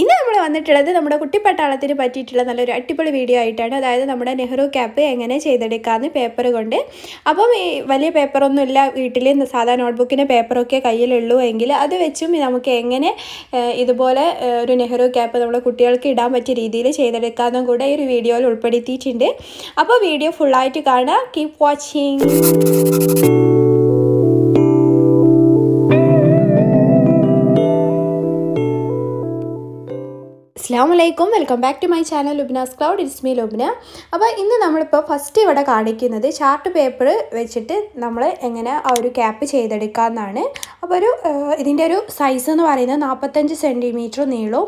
ഇന്ന് നമ്മൾ വന്നിട്ടുള്ളത് നമ്മുടെ കുട്ടിപ്പട്ടാളത്തിന് പറ്റിയിട്ടുള്ള നല്ലൊരു അടിപൊളി വീഡിയോ ആയിട്ടാണ്. അതായത് നമ്മുടെ നെഹ്റു ക്യാപ്പ് എങ്ങനെ ചെയ്തെടുക്കാമെന്ന് പേപ്പർ കൊണ്ട്. അപ്പം ഈ വലിയ പേപ്പറൊന്നുമില്ല, വീട്ടിൽ സാധാ നോട്ട്ബുക്കിൻ്റെ പേപ്പറൊക്കെ കയ്യിലുള്ളൂ എങ്കിൽ അത് വെച്ചും നമുക്ക് എങ്ങനെ ഇതുപോലെ ഒരു നെഹ്റു ക്യാപ്പ് നമ്മുടെ കുട്ടികൾക്ക് ഇടാൻ പറ്റിയ രീതിയിൽ ചെയ്തെടുക്കാമെന്നും കൂടെ ഈ ഒരു വീഡിയോയിൽ ഉൾപ്പെടുത്തിയിട്ടുണ്ട്. അപ്പോൾ വീഡിയോ ഫുള്ളായിട്ട് കാണുക. Keep watching. Assalamualaikum, welcome back to my channel Lubna's Cloud. It's me Lubna. അപ്പോൾ ഇന്ന് നമ്മളിപ്പോൾ ഫസ്റ്റ് ഇവിടെ കാണിക്കുന്നത് ചാർട്ട് പേപ്പർ വെച്ചിട്ട് നമ്മൾ എങ്ങനെ ആ ഒരു ക്യാപ്പ് ചെയ്തെടുക്കാമെന്നാണ്. അപ്പോൾ ഇതിൻ്റെ ഒരു സൈസ് എന്ന് പറയുന്നത് 45 സെൻറ്റിമീറ്റർ നീളവും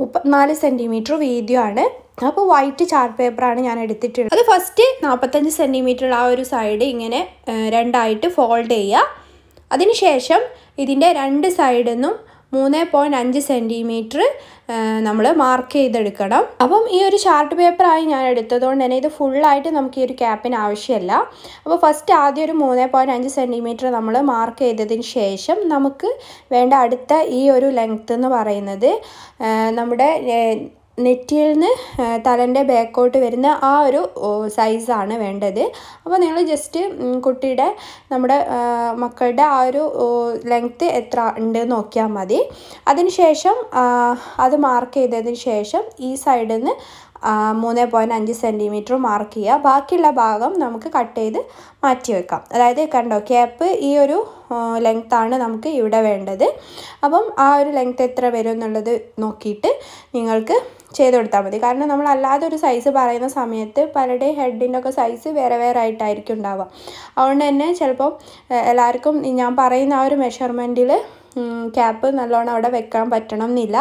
34 സെൻറ്റിമീറ്റർ വീതിയുമാണ്. അപ്പോൾ വൈറ്റ് ചാർട്ട് പേപ്പറാണ് ഞാൻ എടുത്തിട്ടുള്ളത്. അത് ഫസ്റ്റ് 45 സെൻറ്റിമീറ്റർ ആ ഒരു സൈഡ് ഇങ്ങനെ രണ്ടായിട്ട് ഫോൾഡ് ചെയ്യുക. അതിനുശേഷം ഇതിൻ്റെ രണ്ട് സൈഡിൽ നിന്നും 3.5 സെൻറ്റിമീറ്റർ നമ്മൾ മാർക്ക് ചെയ്തെടുക്കണം. അപ്പം ഈ ഒരു ചാർട്ട് പേപ്പറായി ഞാൻ എടുത്തതുകൊണ്ട് തന്നെ ഇത് ഫുള്ളായിട്ട് നമുക്ക് ഈ ഒരു ക്യാപ്പിന് ആവശ്യമില്ല. അപ്പോൾ ഫസ്റ്റ് ആദ്യം ഒരു 3.5 സെൻറ്റിമീറ്റർ നമ്മൾ മാർക്ക് ചെയ്തതിന് ശേഷം നമുക്ക് വേണ്ട അടുത്ത ഈ ഒരു ലെങ്ത്ത് എന്ന് പറയുന്നത് നമ്മുടെ നെറ്റിയിൽ നിന്ന് തലൻ്റെ ബാക്കോട്ട് വരുന്ന ആ ഒരു സൈസാണ് വേണ്ടത്. അപ്പോൾ നിങ്ങൾ ജസ്റ്റ് കുട്ടിയുടെ നമ്മുടെ മക്കളുടെ ആ ഒരു ലെങ്ത്ത് എത്ര ഉണ്ട് നോക്കിയാൽ മതി. അതിനുശേഷം അത് മാർക്ക് ചെയ്തതിന് ശേഷം ഈ സൈഡിൽ നിന്ന് 3.5 സെൻറ്റിമീറ്റർ മാർക്ക് ചെയ്യുക. ബാക്കിയുള്ള ഭാഗം നമുക്ക് കട്ട് ചെയ്ത് മാറ്റി വെക്കാം. അതായത് കണ്ടോ, ക്യാപ്പ് ഈ ഒരു ലെങ്ത്താണ് നമുക്ക് ഇവിടെ വേണ്ടത്. അപ്പം ആ ഒരു ലെങ്ത്ത് എത്ര വരും എന്നുള്ളത് നോക്കിയിട്ട് നിങ്ങൾക്ക് ചെയ്ത് കൊടുത്താൽ മതി. കാരണം നമ്മൾ അല്ലാതെ ഒരു സൈസ് പറയുന്ന സമയത്ത് പലരുടെയും ഹെഡിൻ്റെ ഒക്കെ സൈസ് വേറെ വേറെ ആയിട്ടായിരിക്കും ഉണ്ടാവുക. അതുകൊണ്ട് തന്നെ ചിലപ്പം എല്ലാവർക്കും ഞാൻ പറയുന്ന ആ ഒരു മെഷർമെൻറ്റിൽ ക്യാപ്പ് നല്ലോണം അവിടെ വെക്കാൻ പറ്റണം എന്നില്ല.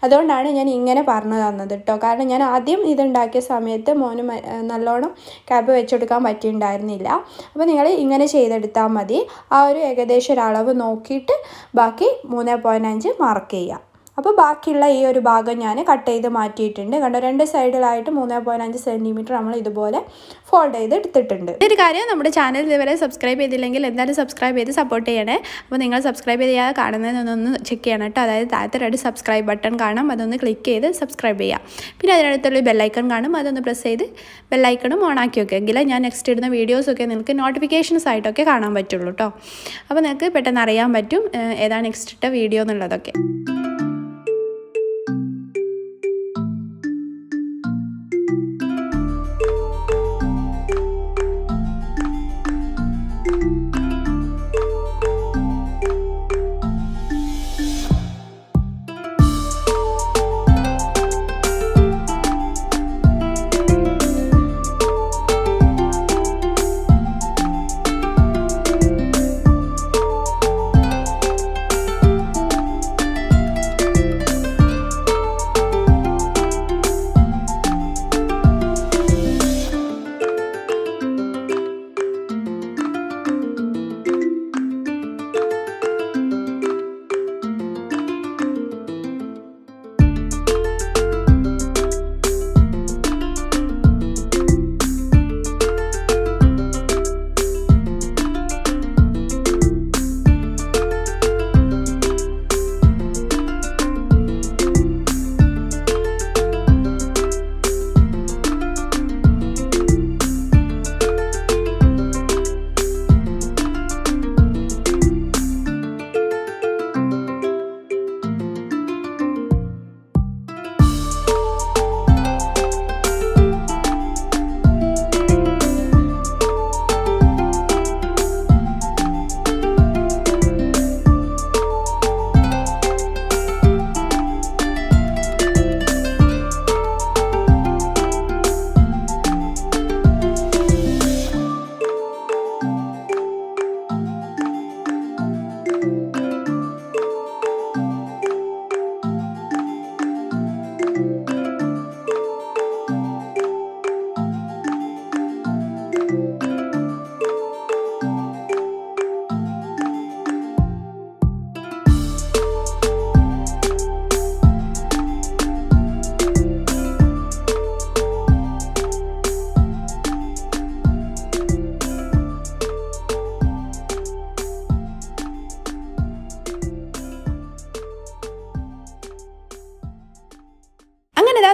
അതുകൊണ്ടാണ് ഞാൻ ഇങ്ങനെ പറഞ്ഞു തന്നത് കേട്ടോ. കാരണം ഞാൻ ആദ്യം ഇതുണ്ടാക്കിയ സമയത്ത് മോന് നല്ലോണം ക്യാപ്പ് വെച്ചെടുക്കാൻ പറ്റിയിട്ടുണ്ടായിരുന്നില്ല. അപ്പോൾ നിങ്ങൾ ഇങ്ങനെ ചെയ്തെടുത്താൽ മതി. ആ ഒരു ഏകദേശം ഒരളവ് നോക്കിയിട്ട് ബാക്കി 3.5 മാർക്ക് ചെയ്യുക. അപ്പോൾ ബാക്കിയുള്ള ഈ ഒരു ഭാഗം ഞാൻ കട്ട് ചെയ്ത് മാറ്റിയിട്ടുണ്ട്. കണ്ടോ, രണ്ട് സൈഡിലായിട്ട് 3.5 സെൻറ്റിമീറ്റർ നമ്മൾ ഇതുപോലെ ഫോൾഡ് ചെയ്ത് എടുത്തിട്ടുണ്ട്. ഒരു കാര്യം, നമ്മുടെ ചാനൽ ഇതുവരെ സബ്സ്ക്രൈബ് ചെയ്തില്ലെങ്കിൽ എന്തായാലും സബ്സ്ക്രൈബ് ചെയ്ത് സപ്പോർട്ട് ചെയ്യണേ. അപ്പോൾ നിങ്ങൾ സബ്സ്ക്രൈബ് ചെയ്യാതെ കാണുന്നതെന്നൊന്ന് ചെക്ക് ചെയ്യണം കേട്ടോ. അതായത് താഴത്തെ രണ്ട് സബ്സ്ക്രൈബ് ബട്ടൺ കാണാം, അതൊന്ന് ക്ലിക്ക് ചെയ്ത് സബ്സ്ക്രൈബ് ചെയ്യാം. പിന്നെ അതിനടുത്തുള്ള ബെല്ലൈക്കൺ കാണും, അതൊന്ന് പ്രസ് ചെയ്ത് ബെല്ലൈക്കണും ഓൺ ആക്കി വെക്കുക. എങ്കിലേ ഞാൻ നെക്സ്റ്റ് ഇടുന്ന വീഡിയോസൊക്കെ നിങ്ങൾക്ക് നോട്ടിഫിക്കേഷൻസ് ആയിട്ടൊക്കെ കാണാൻ പറ്റുള്ളൂ കേട്ടോ. അപ്പോൾ നിങ്ങൾക്ക് പെട്ടെന്ന് അറിയാൻ പറ്റും ഏതാണ് നെക്സ്റ്റ് ഇട്ട വീഡിയോ എന്നുള്ളതൊക്കെ.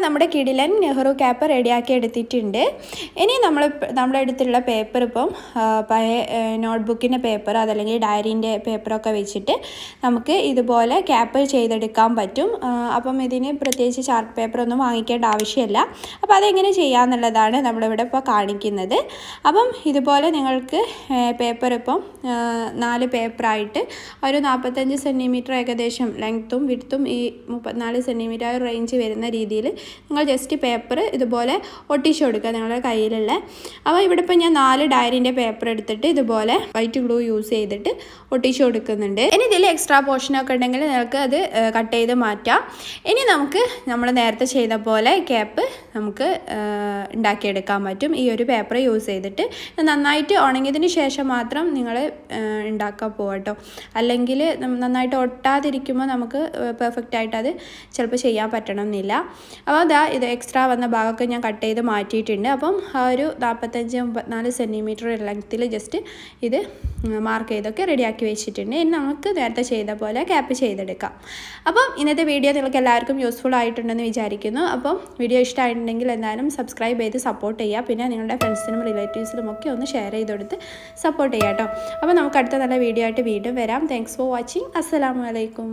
നമ്മുടെ കിടിലൻ നെഹ്റു ക്യാപ്പ് റെഡിയാക്കി എടുത്തിട്ടുണ്ട്. ഇനി നമ്മുടെ അടുത്തുള്ള പേപ്പർ ഇപ്പം പഴയ നോട്ട്ബുക്കിൻ്റെ പേപ്പർ അതല്ലെങ്കിൽ ഡയറീൻ്റെ പേപ്പറൊക്കെ വെച്ചിട്ട് നമുക്ക് ഇതുപോലെ ക്യാപ്പ് ചെയ്തെടുക്കാൻ പറ്റും. അപ്പം ഇതിന് പ്രത്യേകിച്ച് ചാർട്ട് പേപ്പറൊന്നും വാങ്ങിക്കേണ്ട ആവശ്യമില്ല. അപ്പോൾ അതെങ്ങനെ ചെയ്യാമെന്നുള്ളതാണ് നമ്മളിവിടെ ഇപ്പോൾ കാണിക്കുന്നത്. അപ്പം ഇതുപോലെ നിങ്ങൾക്ക് പേപ്പർ ഇപ്പം 4 പേപ്പറായിട്ട് ഒരു 45 സെൻറ്റിമീറ്റർ ഏകദേശം ലെങ്ത്തും വിഡ്ത്തും ഈ 34 സെൻറ്റിമീറ്റർ റേഞ്ച് വരുന്ന രീതിയിൽ നിങ്ങൾ ജസ്റ്റ് പേപ്പർ ഇതുപോലെ ഒട്ടിച്ചു കൊടുക്കുക നിങ്ങളുടെ കയ്യിലുള്ള. അപ്പോൾ ഇവിടെ ഇപ്പോൾ ഞാൻ 4 ഡയറിൻ്റെ പേപ്പർ എടുത്തിട്ട് ഇതുപോലെ വൈറ്റ് ഗ്ലൂ യൂസ് ചെയ്തിട്ട് ഒട്ടിച്ചു കൊടുക്കുന്നുണ്ട്. ഇനി ഇതിൽ എക്സ്ട്രാ പോർഷനൊക്കെ ഉണ്ടെങ്കിൽ നിങ്ങൾക്ക് അത് കട്ട് ചെയ്ത് മാറ്റാം. ഇനി നമുക്ക് നമ്മൾ നേരത്തെ ചെയ്ത പോലെ ക്യാപ്പ് നമുക്ക് ഉണ്ടാക്കിയെടുക്കാൻ പറ്റും ഈ ഒരു പേപ്പർ യൂസ് ചെയ്തിട്ട്. നന്നായിട്ട് ഉണങ്ങിയതിന് ശേഷം മാത്രം നിങ്ങൾ ഉണ്ടാക്കാൻ പോകട്ടോ, അല്ലെങ്കിൽ നന്നായിട്ട് ഒട്ടാതിരിക്കുമ്പോൾ നമുക്ക് പെർഫെക്റ്റ് ആയിട്ട് അത് ചിലപ്പോൾ ചെയ്യാൻ പറ്റണമെന്നില്ല. അപ്പോൾ അതാ ഇത് എക്സ്ട്രാ വന്ന ഭാഗമൊക്കെ ഞാൻ കട്ട് ചെയ്ത് മാറ്റിയിട്ടുണ്ട്. അപ്പം ആ ഒരു 45-34 സെൻറ്റിമീറ്റർ ലെങ്ത്തിൽ ജസ്റ്റ് ഇത് മാർക്ക് ചെയ്തൊക്കെ റെഡിയാക്കി വെച്ചിട്ടുണ്ട്. ഇനി നമുക്ക് നേരത്തെ ചെയ്ത പോലെ ക്യാപ്പ് ചെയ്തെടുക്കാം. അപ്പം ഇന്നത്തെ വീഡിയോ നിങ്ങൾക്ക് എല്ലാവർക്കും യൂസ്ഫുൾ ആയിട്ടുണ്ടെന്ന് വിചാരിക്കുന്നു. അപ്പം വീഡിയോ ഇഷ്ടമായിട്ടുണ്ടെങ്കിൽ എന്തായാലും സബ്സ്ക്രൈബ് ചെയ്ത് സപ്പോർട്ട് ചെയ്യുക. പിന്നെ നിങ്ങളുടെ ഫ്രണ്ട്സിനും റിലേറ്റീവ്സിനും ഒക്കെ ഒന്ന് ഷെയർ ചെയ്ത് കൊടുത്ത് സപ്പോർട്ട് ചെയ്യാം കേട്ടോ. അപ്പോൾ നമുക്ക് അടുത്ത നല്ല വീഡിയോ ആയിട്ട് വീണ്ടും വരാം. Thanks for watching. അസ്സലാമു അലൈക്കും.